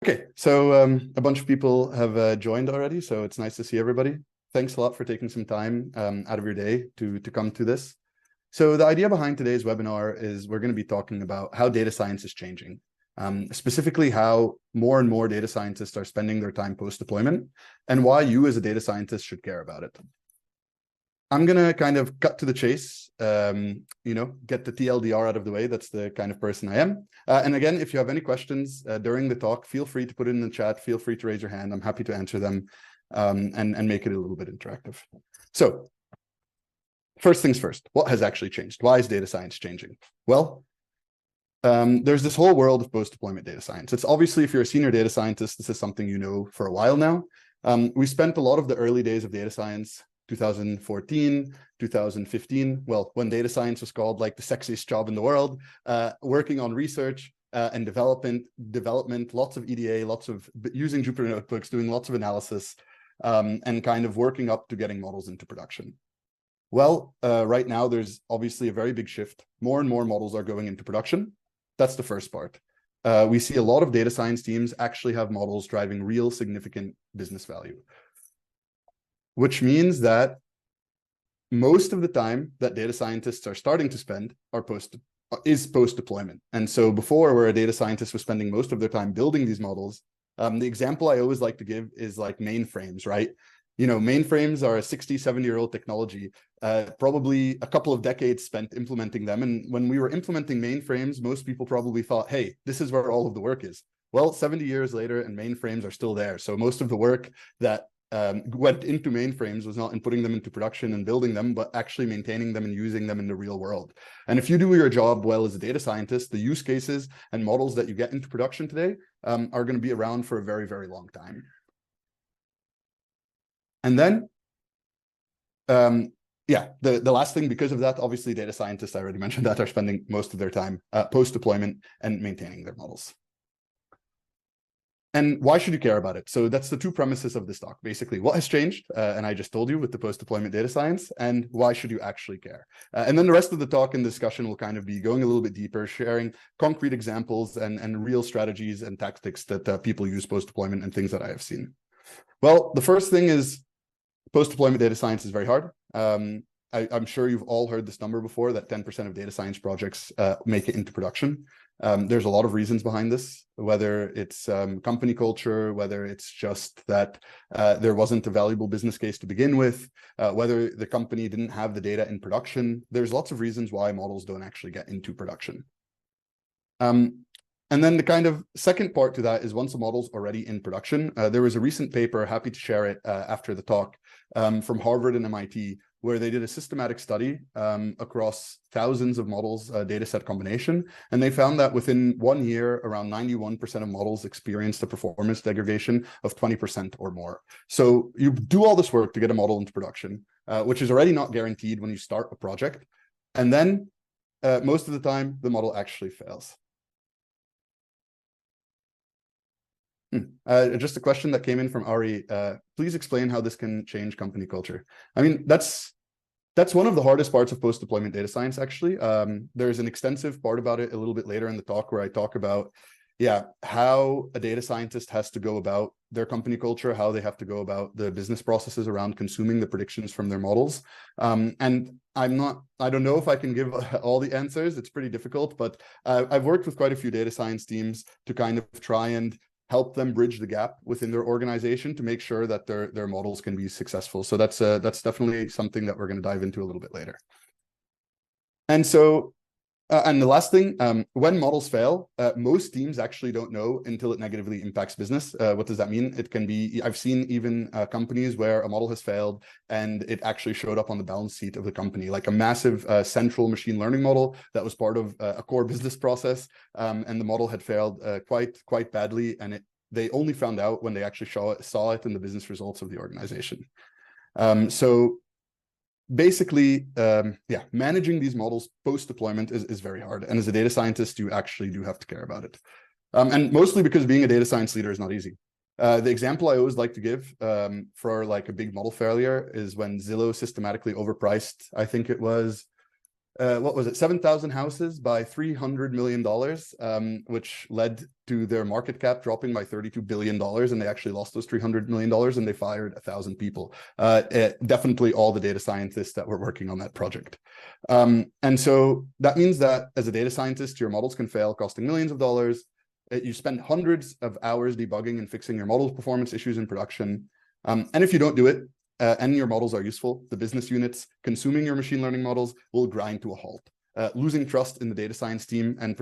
Okay, so a bunch of people have joined already, so it's nice to see everybody. Thanks a lot for taking some time out of your day to come to this. So the idea behind today's webinar is we're going to be talking about how data science is changing, specifically how more and more data scientists are spending their time post-deployment and why you as a data scientist should care about it. I'm going to kind of cut to the chase, get the TLDR out of the way. That's the kind of person I am. And again, if you have any questions during the talk, feel free to put it in the chat. Feel free to raise your hand. I'm happy to answer them and make it a little bit interactive. So first things first, what has actually changed? Why is data science changing? Well, there's this whole world of post-deployment data science. It's obviously, if you're a senior data scientist, this is something you know for a while now. We spent a lot of the early days of data science 2014, 2015, well, when data science was called like the sexiest job in the world, working on research and development, lots of EDA, lots of using Jupyter notebooks, doing lots of analysis, and kind of working up to getting models into production. Well, right now, there's obviously a very big shift. More and more models are going into production. That's the first part. We see a lot of data science teams actually have models driving real significant business value, which means that most of the time that data scientists are starting to spend is post-deployment. And so before, where a data scientist was spending most of their time building these models, the example I always like to give is like mainframes, right? Mainframes are a 60, 70-year-old technology, probably a couple of decades spent implementing them. And when we were implementing mainframes, most people probably thought, hey, this is where all of the work is. Well, 70 years later, and mainframes are still there. So most of the work that went into mainframes was not in putting them into production and building them, but actually maintaining them and using them in the real world. And if you do your job well as a data scientist, the use cases and models that you get into production today are going to be around for a very, very long time. And then, the last thing, because of that, obviously data scientists, I already mentioned that, are spending most of their time post-deployment and maintaining their models. And why should you care about it? So that's the two premises of this talk. Basically, what has changed, and I just told you with the post-deployment data science, and why should you actually care? And then the rest of the talk and discussion will kind of be going a little bit deeper, sharing concrete examples and real strategies and tactics that people use post-deployment and things that I have seen. Well, the first thing is post-deployment data science is very hard. I'm sure you've all heard this number before, that 10% of data science projects make it into production. There's a lot of reasons behind this, whether it's company culture, whether it's just that there wasn't a valuable business case to begin with, whether the company didn't have the data in production. There's lots of reasons why models don't actually get into production. And then the kind of second part to that is once a model's already in production, there was a recent paper, happy to share it after the talk, from Harvard and MIT, where they did a systematic study across thousands of models, data set combination. And they found that within 1 year, around 91% of models experienced a performance degradation of 20% or more. So you do all this work to get a model into production, which is already not guaranteed when you start a project. And then most of the time, the model actually fails. Just a question that came in from Ari. Please explain how this can change company culture. I mean, that's one of the hardest parts of post-deployment data science, actually. There's an extensive part about it a little bit later in the talk where I talk about, how a data scientist has to go about their company culture, how they have to go about the business processes around consuming the predictions from their models. And I don't know if I can give all the answers. It's pretty difficult, but I've worked with quite a few data science teams to kind of try and help them bridge the gap within their organization to make sure that their models can be successful. So that's definitely something that we're going to dive into a little bit later. And so, and the last thing, when models fail, most teams actually don't know until it negatively impacts business. What does that mean? It can be, I've seen even companies where a model has failed and it actually showed up on the balance sheet of the company, like a massive central machine learning model that was part of a core business process. And the model had failed quite badly. And they only found out when they actually saw it in the business results of the organization. So basically, managing these models post-deployment is very hard. And as a data scientist, you actually do have to care about it. And mostly because being a data science leader is not easy. The example I always like to give for like a big model failure is when Zillow systematically overpriced, I think it was what was it, 7,000 houses by $300 million, which led to their market cap dropping by $32 billion. And they actually lost those $300 million and they fired 1,000 people. Definitely all the data scientists that were working on that project. And so that means that as a data scientist, your models can fail, costing millions of dollars. You spend hundreds of hours debugging and fixing your model's performance issues in production. And if you don't do it, and your models are useful, the business units consuming your machine learning models will grind to a halt, losing trust in the data science team and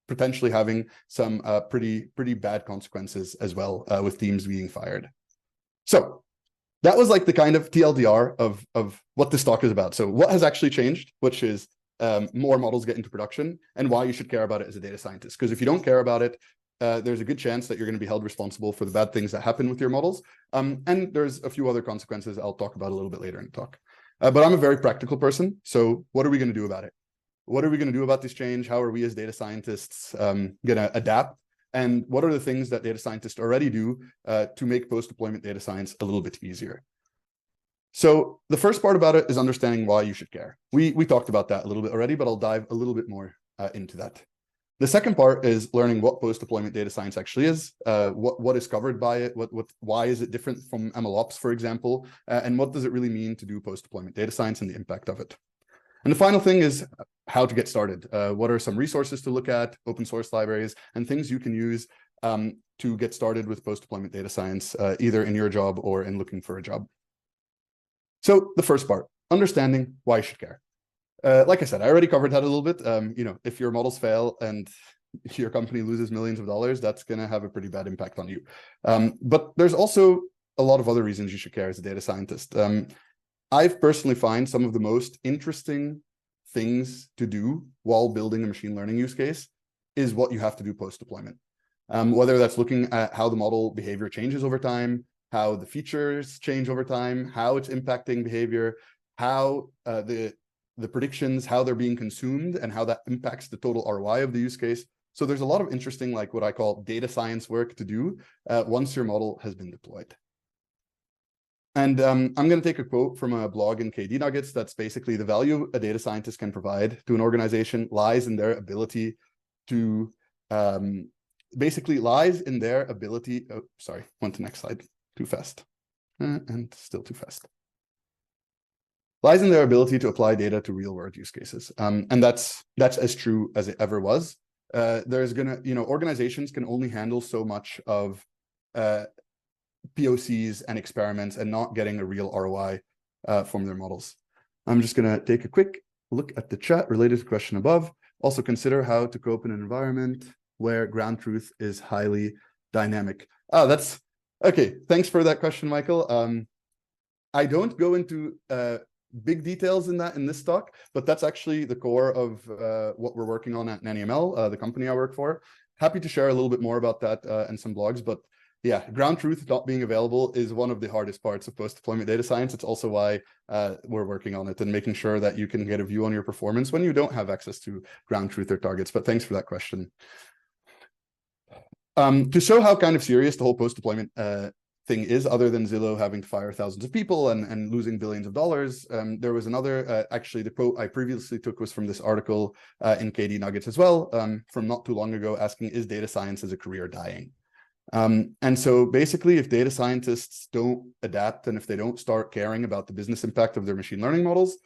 potentially having some pretty bad consequences as well, with teams being fired. So that was like the kind of TLDR of what this talk is about. So what has actually changed, which is more models get into production, and why you should care about it as a data scientist. Because if you don't care about it, there's a good chance that you're going to be held responsible for the bad things that happen with your models. And there's a few other consequences I'll talk about a little bit later in the talk. But I'm a very practical person. So what are we going to do about it? What are we going to do about this change? How are we as data scientists going to adapt? And what are the things that data scientists already do to make post-deployment data science a little bit easier? So the first part about it is understanding why you should care. We talked about that a little bit already, but I'll dive a little bit more into that. The second part is learning what post-deployment data science actually is, what is covered by it, why is it different from MLOps, for example, and what does it really mean to do post-deployment data science and the impact of it. And the final thing is how to get started. What are some resources to look at, open source libraries, and things you can use to get started with post-deployment data science, either in your job or in looking for a job. So the first part, understanding why you should care. Like I said, I already covered that a little bit. If your models fail and your company loses millions of dollars, that's going to have a pretty bad impact on you. But there's also a lot of other reasons you should care as a data scientist. I've personally find some of the most interesting things to do while building a machine learning use case is what you have to do post-deployment. Whether that's looking at how the model behavior changes over time, how the features change over time, how it's impacting behavior, how the predictions, how they're being consumed, and how that impacts the total ROI of the use case. So there's a lot of interesting, like what I call data science work to do once your model has been deployed. And I'm going to take a quote from a blog in KD Nuggets that's basically the value a data scientist can provide to an organization lies in their ability to, basically lies in their ability, oh, sorry, went to next slide, too fast, and still too fast. Lies in their ability to apply data to real world use cases. And that's as true as it ever was. There's gonna, organizations can only handle so much of POCs and experiments and not getting a real ROI from their models. I'm just gonna take a quick look at the chat related to the question above. Also consider how to cope in an environment where ground truth is highly dynamic. Oh, that's okay. Thanks for that question, Michael. I don't go into big details in this talk, but that's actually the core of what we're working on at nannyML, the company I work for. Happy to share a little bit more about that and some blogs, but yeah, ground truth not being available is one of the hardest parts of post-deployment data science. It's also why we're working on it and making sure that you can get a view on your performance when you don't have access to ground truth or targets. But thanks for that question. To show how kind of serious the whole post-deployment thing is, other than Zillow having to fire thousands of people and losing billions of dollars, there was another, actually the quote I previously took was from this article in KD Nuggets as well, from not too long ago, asking, is data science as a career dying? And so basically, if data scientists don't adapt and if they don't start caring about the business impact of their machine learning models,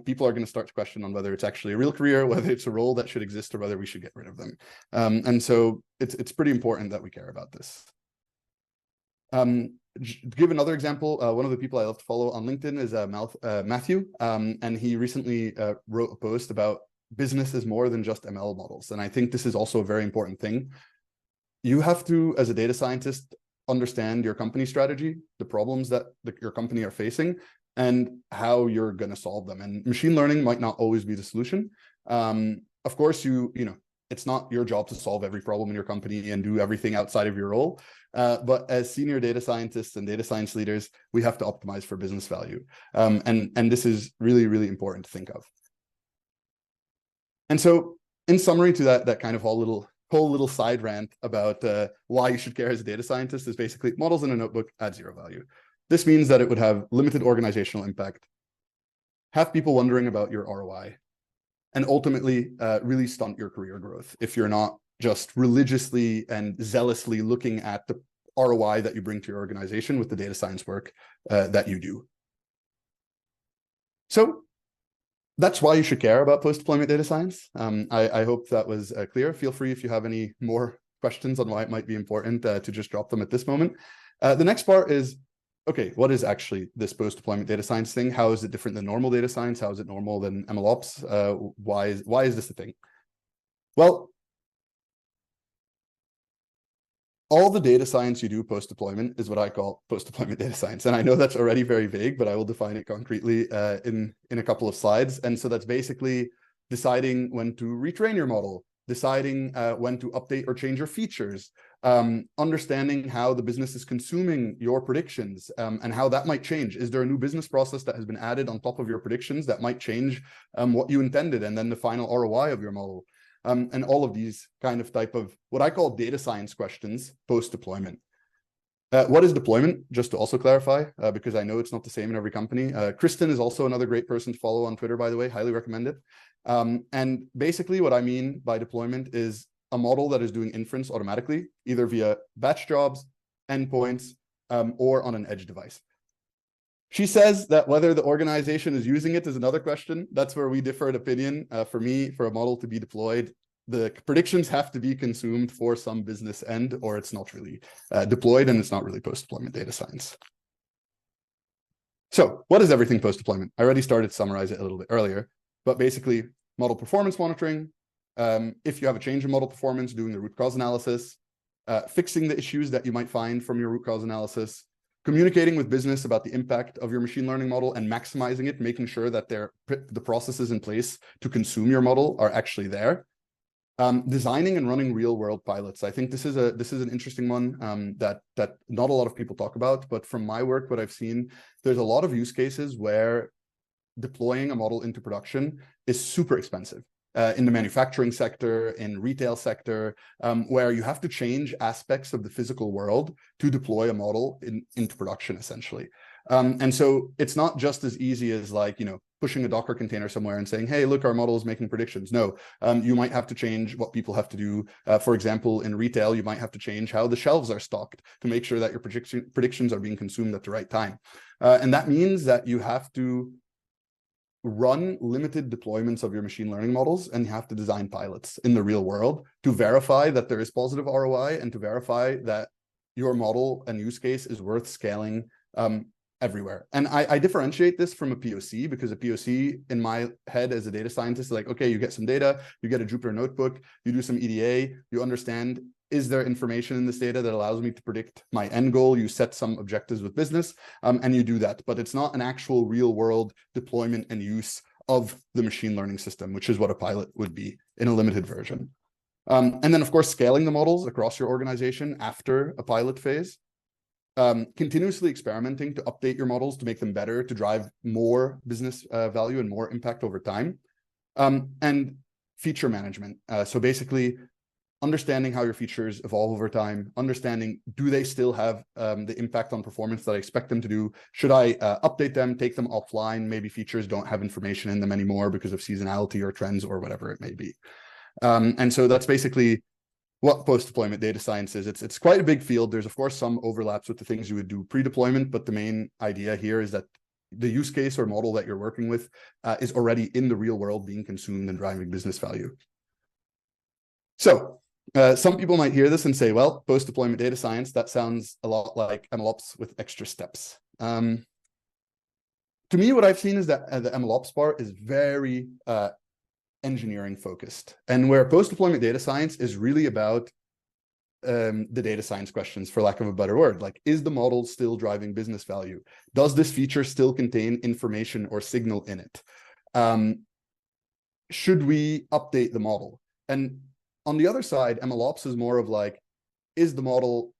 people are going to start to question on whether it's actually a real career, whether it's a role that should exist, or whether we should get rid of them. And so it's pretty important that we care about this. To give another example, one of the people I love to follow on LinkedIn is Matthew, and he recently wrote a post about business is more than just ML models. And I think this is also a very important thing. You have to, as a data scientist, understand your company strategy, the problems that your company are facing, and how you're going to solve them. And machine learning might not always be the solution. Of course, it's not your job to solve every problem in your company and do everything outside of your role. But as senior data scientists and data science leaders, we have to optimize for business value. And this is really, really important to think of. And so in summary to that kind of whole little side rant about why you should care as a data scientist is basically models in a notebook add zero value. This means that it would have limited organizational impact, have people wondering about your ROI, and ultimately really stunt your career growth if you're not just religiously and zealously looking at the ROI that you bring to your organization with the data science work that you do. So that's why you should care about post-deployment data science. I hope that was clear. Feel free if you have any more questions on why it might be important to just drop them at this moment. The next part is, okay, what is actually this post-deployment data science thing? How is it different than normal data science? How is it normal than MLOps? Why is this a thing? Well, all the data science you do post-deployment is what I call post-deployment data science. And I know that's already very vague, but I will define it concretely in a couple of slides. And so that's basically deciding when to retrain your model, deciding when to update or change your features, understanding how the business is consuming your predictions and how that might change. Is there a new business process that has been added on top of your predictions that might change what you intended and then the final ROI of your model? And all of these kind of type of what I call data science questions post-deployment. What is deployment? Just to also clarify, because I know it's not the same in every company. Kristen is also another great person to follow on Twitter, by the way, highly recommend it. And basically what I mean by deployment is a model that is doing inference automatically, either via batch jobs, endpoints, or on an edge device. She says that whether the organization is using it is another question. That's where we differ in opinion. For me, for a model to be deployed, the predictions have to be consumed for some business end, or it's not really deployed and it's not really post-deployment data science. So what is everything post-deployment? I already started to summarize it a little bit earlier, but basically model performance monitoring. If you have a change in model performance, doing the root cause analysis, fixing the issues that you might find from your root cause analysis, communicating with business about the impact of your machine learning model and maximizing it, making sure that the processes in place to consume your model are actually there. Designing and running real-world pilots. I think this is an interesting one that not a lot of people talk about, but from my work, what I've seen, there's a lot of use cases where deploying a model into production is super expensive. In the manufacturing sector, in retail sector, where you have to change aspects of the physical world to deploy a model into production, essentially. And so it's not just as easy as like, pushing a Docker container somewhere and saying, hey, look, our model is making predictions. No, you might have to change what people have to do. For example, in retail, you might have to change how the shelves are stocked to make sure that your predictions are being consumed at the right time. And that means that you have to run limited deployments of your machine learning models, and you have to design pilots in the real world to verify that there is positive ROI and to verify that your model and use case is worth scaling everywhere. And I differentiate this from a POC, because a POC in my head as a data scientist is like, okay, you get some data, you get a Jupyter notebook, you do some EDA, you understand, is there information in this data that allows me to predict my end goal? You set some objectives with business and you do that, but it's not an actual real world deployment and use of the machine learning system, which is what a pilot would be in a limited version. And then of course, scaling the models across your organization after a pilot phase. Continuously experimenting to update your models to make them better, to drive more business value and more impact over time. And feature management. So basically, understanding how your features evolve over time, understanding, do they still have the impact on performance that I expect them to do? Should I update them, take them offline? Maybe features don't have information in them anymore because of seasonality or trends or whatever it may be. And so that's basically what post-deployment data science is. It's quite a big field. There's, of course, some overlaps with the things you would do pre-deployment, but the main idea here is that the use case or model that you're working with is already in the real world being consumed and driving business value. So some people might hear this and say, well, post-deployment data science, that sounds a lot like MLOps with extra steps. To me, what I've seen is that the MLOps part is very engineering focused, and where post-deployment data science is really about the data science questions, for lack of a better word. Like, is the model still driving business value? Does this feature still contain information or signal in it? Should we update the model? And on the other side, MLOps is more of like, is the model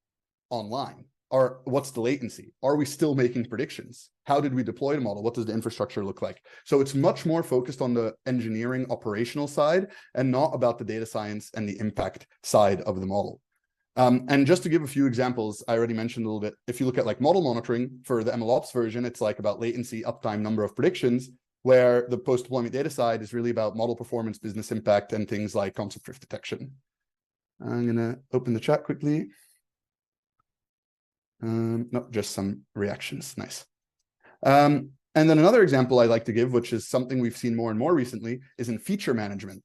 online? Or what's the latency? Are we still making predictions? How did we deploy the model? What does the infrastructure look like? So it's much more focused on the engineering operational side and not about the data science and the impact side of the model. And just to give a few examples, I already mentioned a little bit, if you look at like model monitoring for the MLOps version, it's like about latency, uptime, number of predictions, where the post-deployment data side is really about model performance, business impact, and things like concept drift detection. I'm going to open the chat quickly. No, just some reactions. Nice. And then another example I like to give, which is something we've seen more and more recently, is in feature management.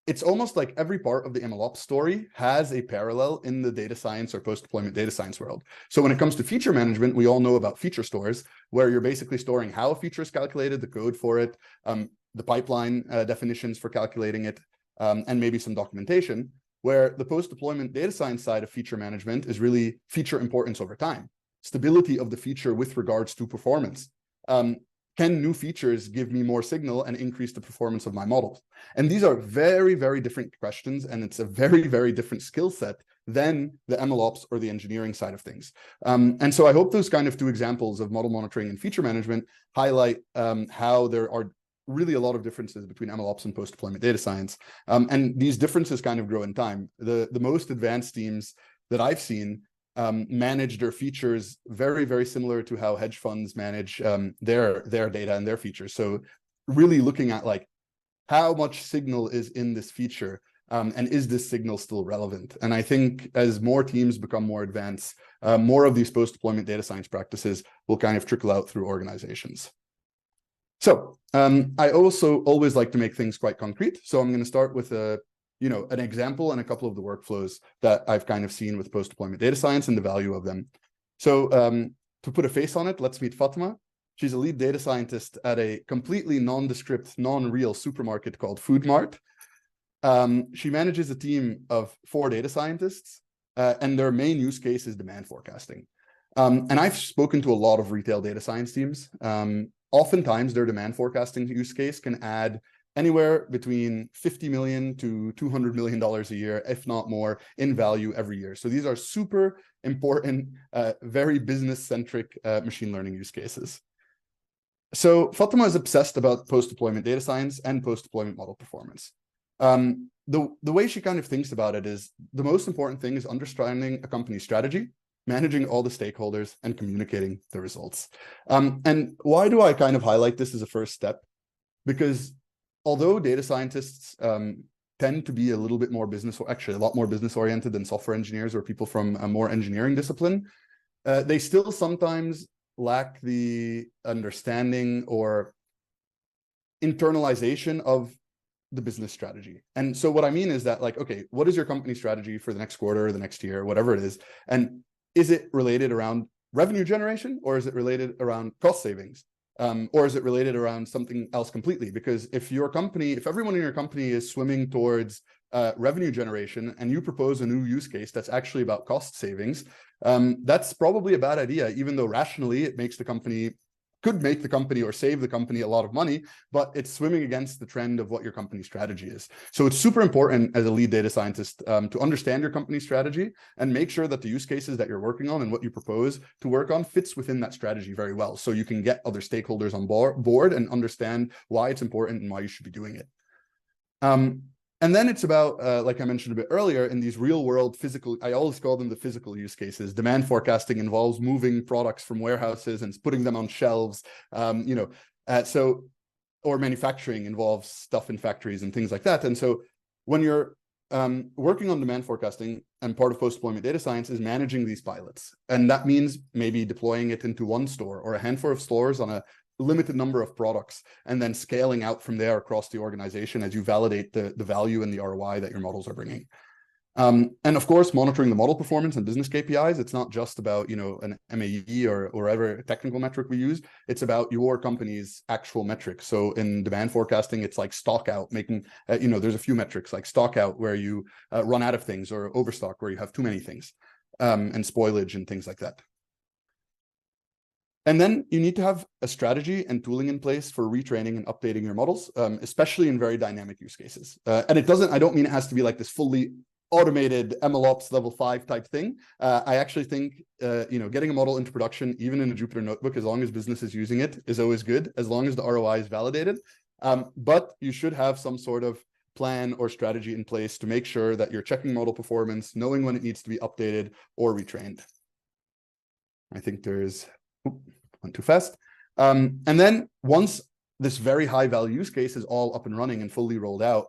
It's almost like every part of the MLOps story has a parallel in the data science or post-deployment data science world. So when it comes to feature management, we all know about feature stores, where you're basically storing how a feature is calculated, the code for it, the pipeline definitions for calculating it, and maybe some documentation, where the post-deployment data science side of feature management is really feature importance over time, stability of the feature with regards to performance. Can new features give me more signal and increase the performance of my models? And these are very, very different questions, and it's a very, very different skill set than the MLOps or the engineering side of things. And so I hope those kind of two examples of model monitoring and feature management highlight how there are really a lot of differences between MLOps and post-deployment data science. And these differences kind of grow in time. The most advanced teams that I've seen manage their features very, very similar to how hedge funds manage their data and their features. So really looking at like how much signal is in this feature, and is this signal still relevant? And I think as more teams become more advanced, more of these post-deployment data science practices will kind of trickle out through organizations. So I also always like to make things quite concrete. So I'm going to start with an example and a couple of the workflows that I've kind of seen with post-deployment data science and the value of them. So to put a face on it, let's meet Fatima. She's a lead data scientist at a completely nondescript, non-real supermarket called Food Mart. She manages a team of 4 data scientists, and their main use case is demand forecasting. And I've spoken to a lot of retail data science teams. Oftentimes, their demand forecasting use case can add anywhere between $50 million to $200 million a year, if not more, in value every year. So these are super important, very business-centric machine learning use cases. So Fatima is obsessed about post-deployment data science and post-deployment model performance. The way she kind of thinks about it is the most important thing is understanding a company's strategy, managing all the stakeholders, and communicating the results. And why do I kind of highlight this as a first step? Because although data scientists tend to be a little bit more business, or actually a lot more business oriented than software engineers or people from a more engineering discipline, they still sometimes lack the understanding or internalization of the business strategy. And so what I mean is that, like, okay, what is your company strategy for the next quarter or the next year, whatever it is? And is it related around revenue generation, or is it related around cost savings? Or is it related around something else completely? Because if everyone in your company is swimming towards revenue generation and you propose a new use case that's actually about cost savings, that's probably a bad idea, even though rationally it could make the company or save the company a lot of money, but it's swimming against the trend of what your company strategy is. So it's super important as a lead data scientist to understand your company strategy and make sure that the use cases that you're working on and what you propose to work on fits within that strategy very well. So you can get other stakeholders on board and understand why it's important and why you should be doing it. And then it's about, like I mentioned a bit earlier, in these real world physical, I always call them the physical use cases. Demand forecasting involves moving products from warehouses and putting them on shelves, or manufacturing involves stuff in factories and things like that. And so when you're working on demand forecasting, and part of post-deployment data science is managing these pilots. And that means maybe deploying it into one store or a handful of stores on a limited number of products, and then scaling out from there across the organization as you validate the value and the ROI that your models are bringing. And of course, monitoring the model performance and business KPIs. It's not just about, an MAE or whatever technical metric we use. It's about your company's actual metrics. So in demand forecasting, it's like stock out, making, there's a few metrics like stock out where you run out of things, or overstock where you have too many things, and spoilage and things like that. And then you need to have a strategy and tooling in place for retraining and updating your models, especially in very dynamic use cases. And I don't mean it has to be like this fully automated MLOps level 5 type thing. I actually think, getting a model into production, even in a Jupyter notebook, as long as business is using it, is always good, as long as the ROI is validated. But you should have some sort of plan or strategy in place to make sure that you're checking model performance, knowing when it needs to be updated or retrained. I think there's... went too fast. And then once this very high value use case is all up and running and fully rolled out,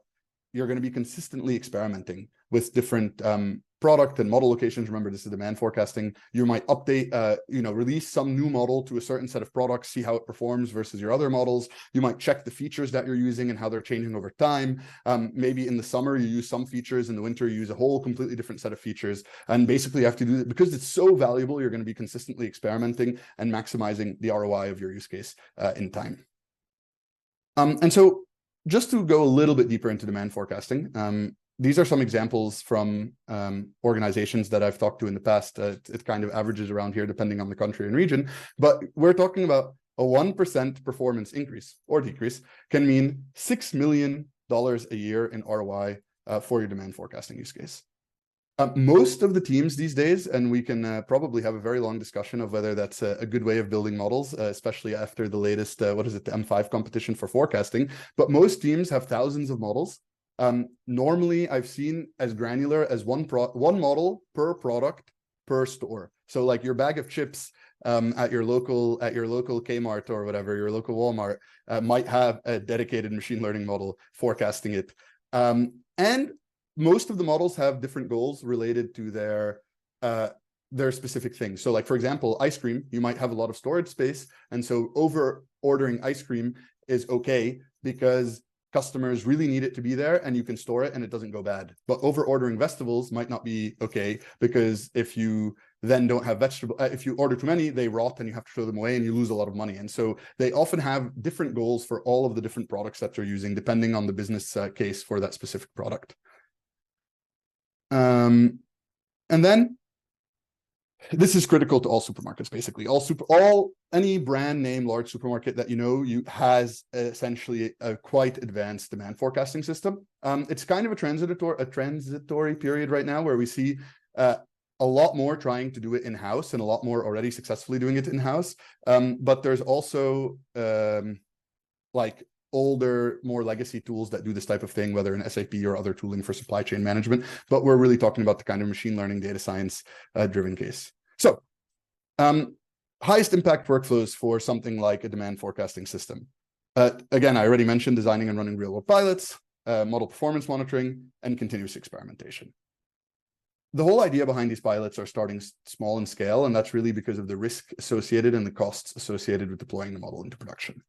you're going to be consistently experimenting with different product and model locations. Remember, this is demand forecasting. You might update, release some new model to a certain set of products, see how it performs versus your other models. You might check the features that you're using and how they're changing over time. Maybe in the summer, you use some features. In the winter, you use a whole completely different set of features. And basically, you have to do it because it's so valuable. You're going to be consistently experimenting and maximizing the ROI of your use case in time. And so just to go a little bit deeper into demand forecasting, these are some examples from organizations that I've talked to in the past. It kind of averages around here depending on the country and region, but we're talking about a 1% performance increase or decrease can mean $6 million a year in ROI for your demand forecasting use case. Most of the teams these days, and we can probably have a very long discussion of whether that's a good way of building models, especially after the latest, the M5 competition for forecasting, but most teams have thousands of models. Normally, I've seen as granular as one model per product per store. So like your bag of chips at your local Kmart or whatever, your local Walmart might have a dedicated machine learning model forecasting it. And most of the models have different goals related to their specific things. So like, for example, ice cream, you might have a lot of storage space. And so over ordering ice cream is okay because customers really need it to be there and you can store it and it doesn't go bad. But over ordering vegetables might not be okay because if you then don't have if you order too many, they rot and you have to throw them away and you lose a lot of money. And so they often have different goals for all of the different products that they're using, depending on the business case for that specific product. And then this is critical to all supermarkets, basically. Any brand name large supermarket that has essentially a quite advanced demand forecasting system. It's kind of a transitory period right now where we see a lot more trying to do it in-house and a lot more already successfully doing it in-house. But there's also like older, more legacy tools that do this type of thing, whether in SAP or other tooling for supply chain management. But we're really talking about the kind of machine learning, data science driven case. So highest impact workflows for something like a demand forecasting system. Again, I already mentioned designing and running real world pilots, model performance monitoring, and continuous experimentation. The whole idea behind these pilots are starting small in scale, and that's really because of the risk associated and the costs associated with deploying the model into production.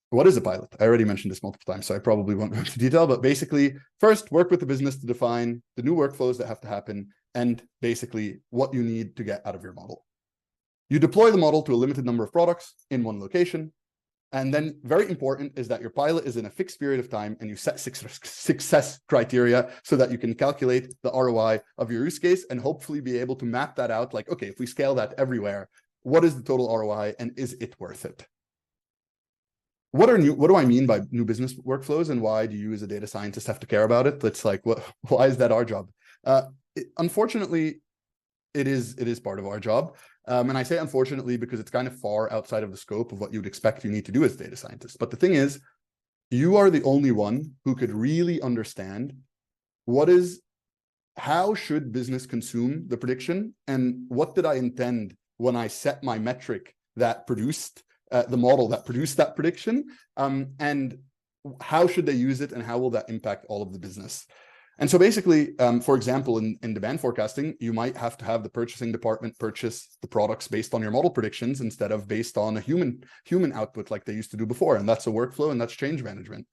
What is a pilot? I already mentioned this multiple times, so I probably won't go into detail, but basically, first, work with the business to define the new workflows that have to happen and basically what you need to get out of your model. You deploy the model to a limited number of products in one location. And then very important is that your pilot is in a fixed period of time and you set success criteria so that you can calculate the ROI of your use case and hopefully be able to map that out like, okay, if we scale that everywhere, what is the total ROI and is it worth it? What do I mean by new business workflows and why do you as a data scientist have to care about it? It's like, why is that our job? Unfortunately, it is part of our job. And I say unfortunately because it's kind of far outside of the scope of what you'd expect you need to do as a data scientist. But the thing is, you are the only one who could really understand how should business consume the prediction and what did I intend when I set my metric that produced the model that produced that prediction, and how should they use it and how will that impact all of the business? And so basically, for example, in demand forecasting, you might have to have the purchasing department purchase the products based on your model predictions instead of based on a human output like they used to do before. And that's a workflow and that's change management.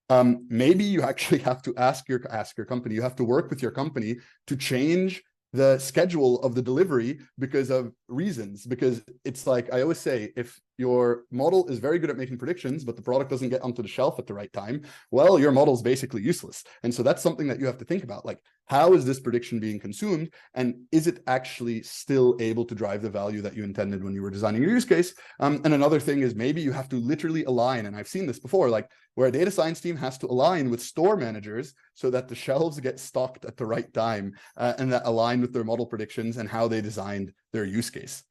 Maybe you actually have to ask your company, you have to work with your company to change the schedule of the delivery because of reasons. Because it's like I always say, if your model is very good at making predictions, but the product doesn't get onto the shelf at the right time, well, your model is basically useless. And so that's something that you have to think about. Like, how is this prediction being consumed? And is it actually still able to drive the value that you intended when you were designing your use case? And another thing is maybe you have to literally align. And I've seen this before, like where a data science team has to align with store managers so that the shelves get stocked at the right time and that align with their model predictions and how they designed their use case.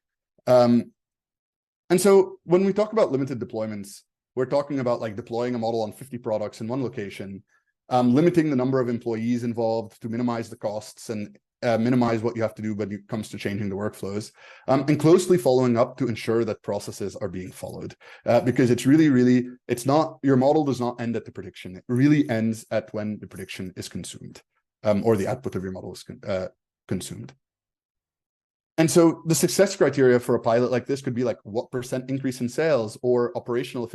And so when we talk about limited deployments, we're talking about like deploying a model on 50 products in one location, limiting the number of employees involved to minimize the costs and minimize what you have to do when it comes to changing the workflows, and closely following up to ensure that processes are being followed. Because it's really, it's not, your model does not end at the prediction. It really ends at when the prediction is consumed, or the output of your model is consumed. And so the success criteria for a pilot like this could be like, what % increase in sales or operational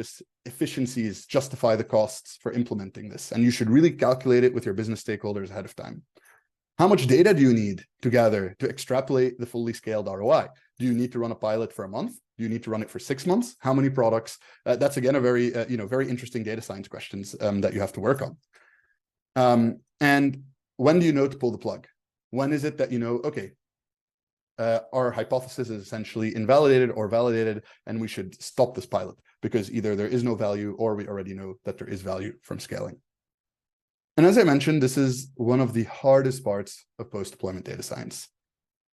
efficiencies justify the costs for implementing this? And you should really calculate it with your business stakeholders ahead of time. How much data do you need to gather to extrapolate the fully scaled ROI? Do you need to run a pilot for a month? Do you need to run it for 6 months? How many products? That's again a very very interesting data science questions that you have to work on. And when do you know to pull the plug? When is it that you know, okay, our hypothesis is essentially invalidated or validated, and we should stop this pilot because either there is no value or we already know that there is value from scaling. And as I mentioned, this is one of the hardest parts of post-deployment data science.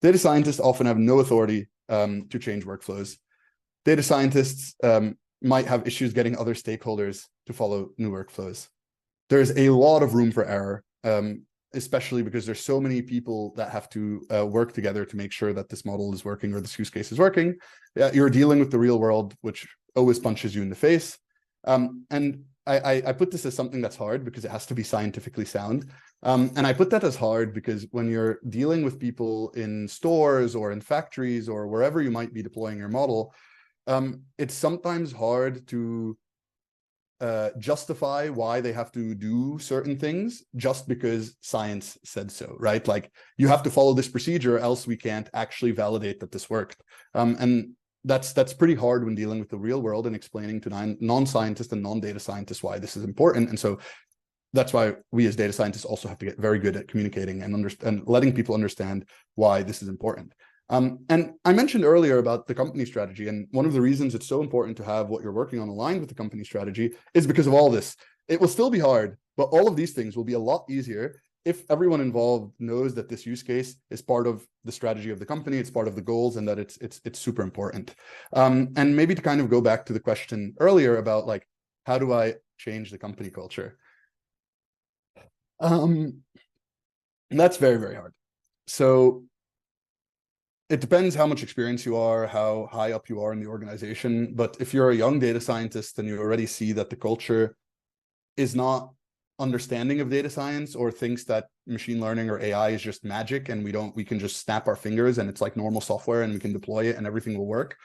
Data scientists often have no authority to change workflows. Data scientists might have issues getting other stakeholders to follow new workflows. There's a lot of room for error, especially because there's so many people that have to work together to make sure that this model is working or this use case is working. You're dealing with the real world, which always punches you in the face. And I put this as something that's hard because it has to be scientifically sound. And I put that as hard because when you're dealing with people in stores or in factories or wherever you might be deploying your model, it's sometimes hard to justify why they have to do certain things just because science said so, right? Like, you have to follow this procedure, else we can't actually validate that this worked. And that's pretty hard when dealing with the real world and explaining to non-scientists and non-data scientists why this is important. And so that's why we as data scientists also have to get very good at communicating and letting people understand why this is important. And I mentioned earlier about the company strategy, and one of the reasons it's so important to have what you're working on aligned with the company strategy is because of all this. It will still be hard, but all of these things will be a lot easier if everyone involved knows that this use case is part of the strategy of the company, it's part of the goals, and that it's super important. And maybe to kind of go back to the question earlier about like, how do I change the company culture? That's very, very hard. So it depends how much experience you are, how high up you are in the organization. But if you're a young data scientist and you already see that the culture is not understanding of data science or thinks that machine learning or AI is just magic and we can just snap our fingers and it's like normal software and we can deploy it and everything will work,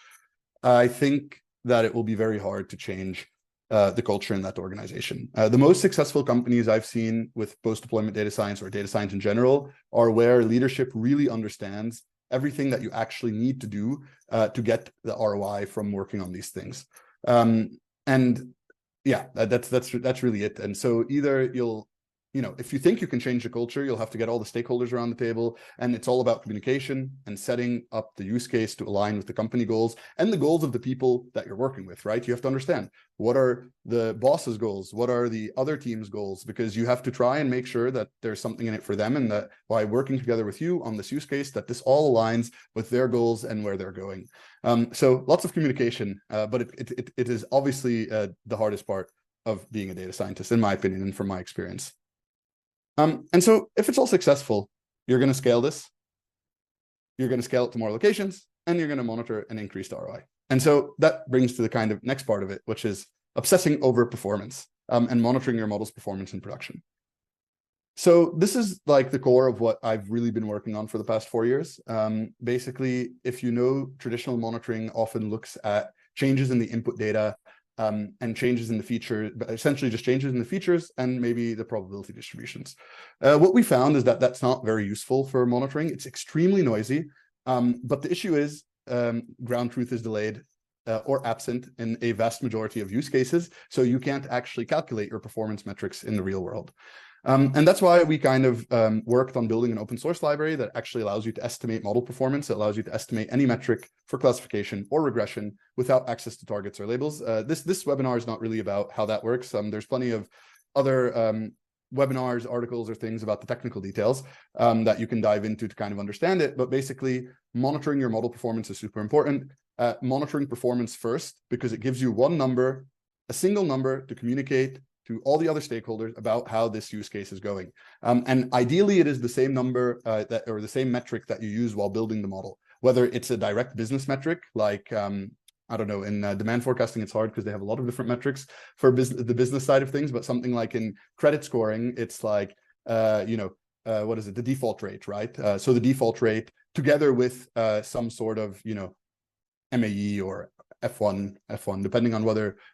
I think that it will be very hard to change the culture in that organization. The most successful companies I've seen with post-deployment data science or data science in general are where leadership really understands everything that you actually need to do to get the ROI from working on these things. And yeah, that's really it. And so either you'll, if you think you can change the culture, you'll have to get all the stakeholders around the table, and it's all about communication and setting up the use case to align with the company goals and the goals of the people that you're working with, right? You have to understand, what are the boss's goals? What are the other team's goals? Because you have to try and make sure that there's something in it for them, and that by working together with you on this use case, that this all aligns with their goals and where they're going. So lots of communication, but it is obviously the hardest part of being a data scientist, in my opinion, and from my experience. And so if it's all successful, you're going to scale this, you're going to scale it to more locations, and you're going to monitor an increased ROI. And so that brings to the kind of next part of it, which is obsessing over performance and monitoring your model's performance in production. So this is like the core of what I've really been working on for the past 4 years. Basically, if you know, traditional monitoring often looks at changes in the input data and changes in the feature, but essentially just changes in the features and maybe the probability distributions. What we found is that that's not very useful for monitoring. It's extremely noisy, but the issue is ground truth is delayed or absent in a vast majority of use cases, so you can't actually calculate your performance metrics in the real world. And that's why we kind of worked on building an open source library that actually allows you to estimate model performance. It allows you to estimate any metric for classification or regression without access to targets or labels. This webinar is not really about how that works. There's plenty of other webinars, articles, or things about the technical details that you can dive into to kind of understand it. But basically, monitoring your model performance is super important. Monitoring performance first, because it gives you one number, a single number to communicate to all the other stakeholders about how this use case is going. And ideally, it is the same number or the same metric that you use while building the model, whether it's a direct business metric, like, I don't know, in demand forecasting, it's hard because they have a lot of different metrics for the business side of things, but something like in credit scoring, it's like, what is it? The default rate, right? So the default rate together with some sort of, MAE or F1, depending on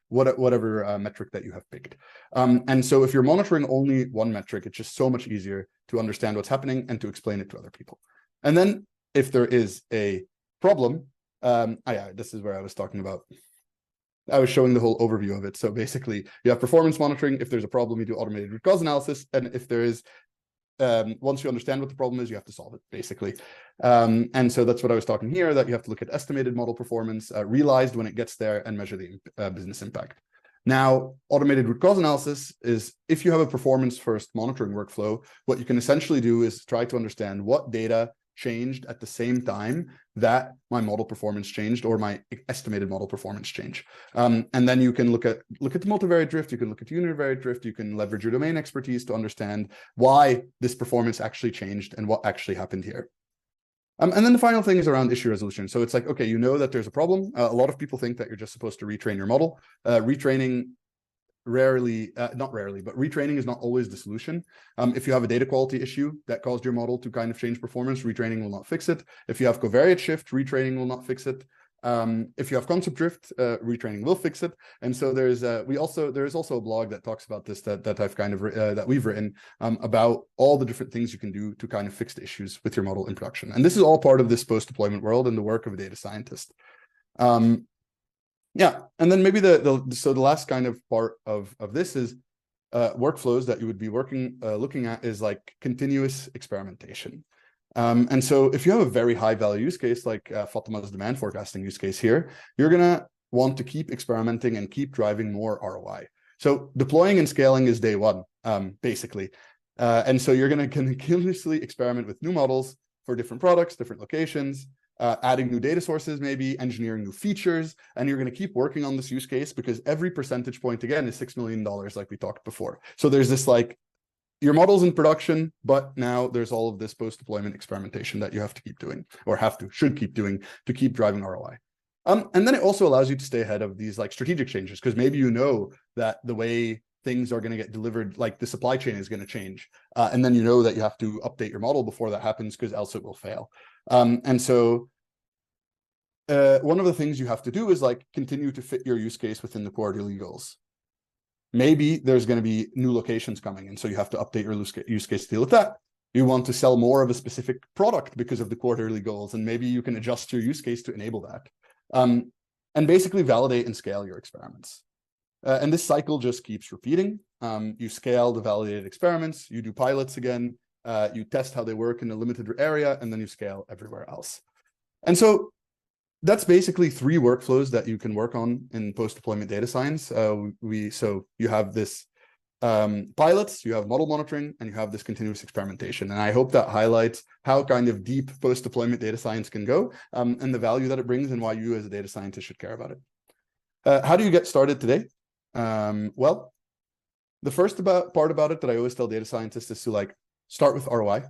whatever metric that you have picked. And so if you're monitoring only one metric, it's just so much easier to understand what's happening and to explain it to other people. And then if there is a problem, this is where I was talking about. I was showing the whole overview of it. So basically, you have performance monitoring. If there's a problem, you do automated root cause analysis. And if there is, once you understand what the problem is, you have to solve it, basically. And so that's what I was talking here, that you have to look at estimated model performance, realized when it gets there, and measure the business impact. Now, automated root cause analysis is, if you have a performance-first monitoring workflow, what you can essentially do is try to understand what data changed at the same time that my model performance changed or my estimated model performance change. And then you can look at the multivariate drift, you can look at univariate drift, you can leverage your domain expertise to understand why this performance actually changed and what actually happened here. And then the final thing is around issue resolution. So it's like, okay, you know that there's a problem. A lot of people think that you're just supposed to retrain your model. Retraining not rarely, but retraining is not always the solution. If you have a data quality issue that caused your model to kind of change performance, retraining will not fix it. If you have covariate shift, retraining will not fix it. If you have concept drift, retraining will fix it. And so there is also a blog that talks about this that I've kind of that we've written about all the different things you can do to kind of fix the issues with your model in production. And this is all part of this post-deployment world and the work of a data scientist. Yeah, and then maybe the last kind of part of this is workflows that you would be looking at is like continuous experimentation. And so if you have a very high value use case like Fatima's demand forecasting use case here, you're gonna want to keep experimenting and keep driving more ROI. So deploying and scaling is day one, basically. And so you're gonna continuously experiment with new models for different products, different locations, adding new data sources, maybe engineering new features, and you're going to keep working on this use case because every percentage point, again, is $6 million, like we talked before. So there's this like, your model's in production, but now there's all of this post-deployment experimentation that you have to keep doing, or should keep doing to keep driving ROI. And then it also allows you to stay ahead of these like strategic changes, because maybe you know that the way things are going to get delivered, like the supply chain is going to change. And then you know that you have to update your model before that happens, because else it will fail. And so one of the things you have to do is like continue to fit your use case within the quarterly goals. Maybe there's going to be new locations coming, and so you have to update your use case to deal with that. You want to sell more of a specific product because of the quarterly goals, and maybe you can adjust your use case to enable that. And basically validate and scale your experiments. And this cycle just keeps repeating. You scale the validated experiments, you do pilots again, you test how they work in a limited area, and then you scale everywhere else. And so that's basically 3 workflows that you can work on in post-deployment data science. So you have this pilots, you have model monitoring, and you have this continuous experimentation. And I hope that highlights how kind of deep post-deployment data science can go, and the value that it brings, and why you as a data scientist should care about it. How do you get started today? Well, the first part about it that I always tell data scientists is to like start with ROI.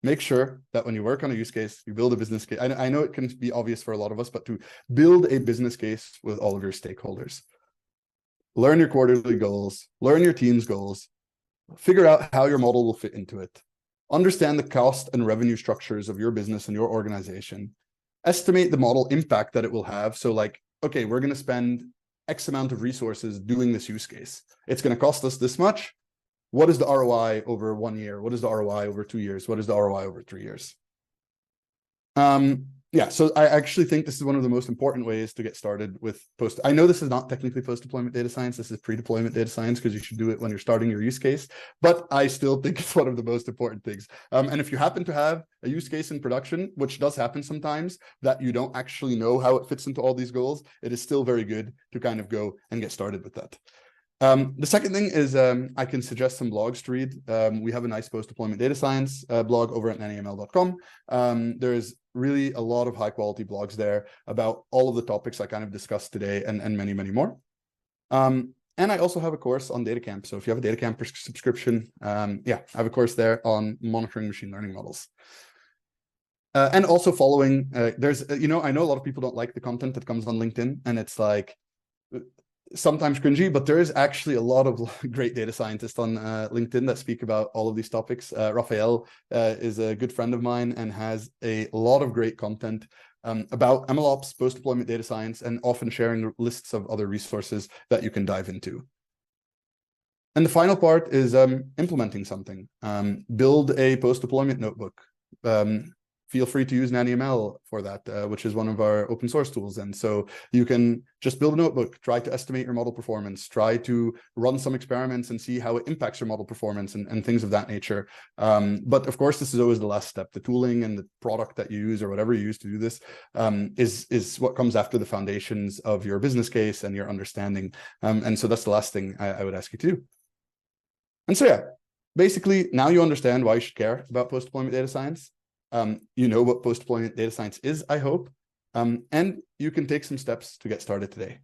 Make sure that when you work on a use case, you build a business case. I know it can be obvious for a lot of us, but to build a business case with all of your stakeholders. Learn your quarterly goals, learn your team's goals, figure out how your model will fit into it. Understand the cost and revenue structures of your business and your organization. Estimate the model impact that it will have. So like, okay, we're going to spend X amount of resources doing this use case. It's going to cost us this much. What is the ROI over 1 year? What is the ROI over 2 years? What is the ROI over 3 years? Yeah, so I actually think this is one of the most important ways to get started with I know this is not technically post-deployment data science. This is pre-deployment data science, because you should do it when you're starting your use case. But I still think it's one of the most important things. And if you happen to have a use case in production, which does happen sometimes, that you don't actually know how it fits into all these goals, it is still very good to kind of go and get started with that. The second thing is I can suggest some blogs to read. We have a nice post-deployment data science blog over at nannyML.com. There's really a lot of high quality blogs there about all of the topics I kind of discussed today, and many, many more. And And I also have a course on DataCamp. So if you have a DataCamp subscription, yeah, I have a course there on monitoring machine learning models. And also following, there's, I know a lot of people don't like the content that comes on LinkedIn, and it's like sometimes cringy, but there is actually a lot of great data scientists on LinkedIn that speak about all of these topics. Raphael is a good friend of mine and has a lot of great content about MLOps, post-deployment data science, and often sharing lists of other resources that you can dive into. And the final part is implementing something. Build a post-deployment notebook. Feel free to use nannyML for that, which is one of our open source tools. And so you can just build a notebook, try to estimate your model performance, try to run some experiments and see how it impacts your model performance and things of that nature. But of course, this is always the last step. The tooling and the product that you use or whatever you use to do this is what comes after the foundations of your business case and your understanding. And so that's the last thing I would ask you to do. And so, yeah, basically, now you understand why you should care about post-deployment data science. You know what post-deployment data science is, I hope, and you can take some steps to get started today.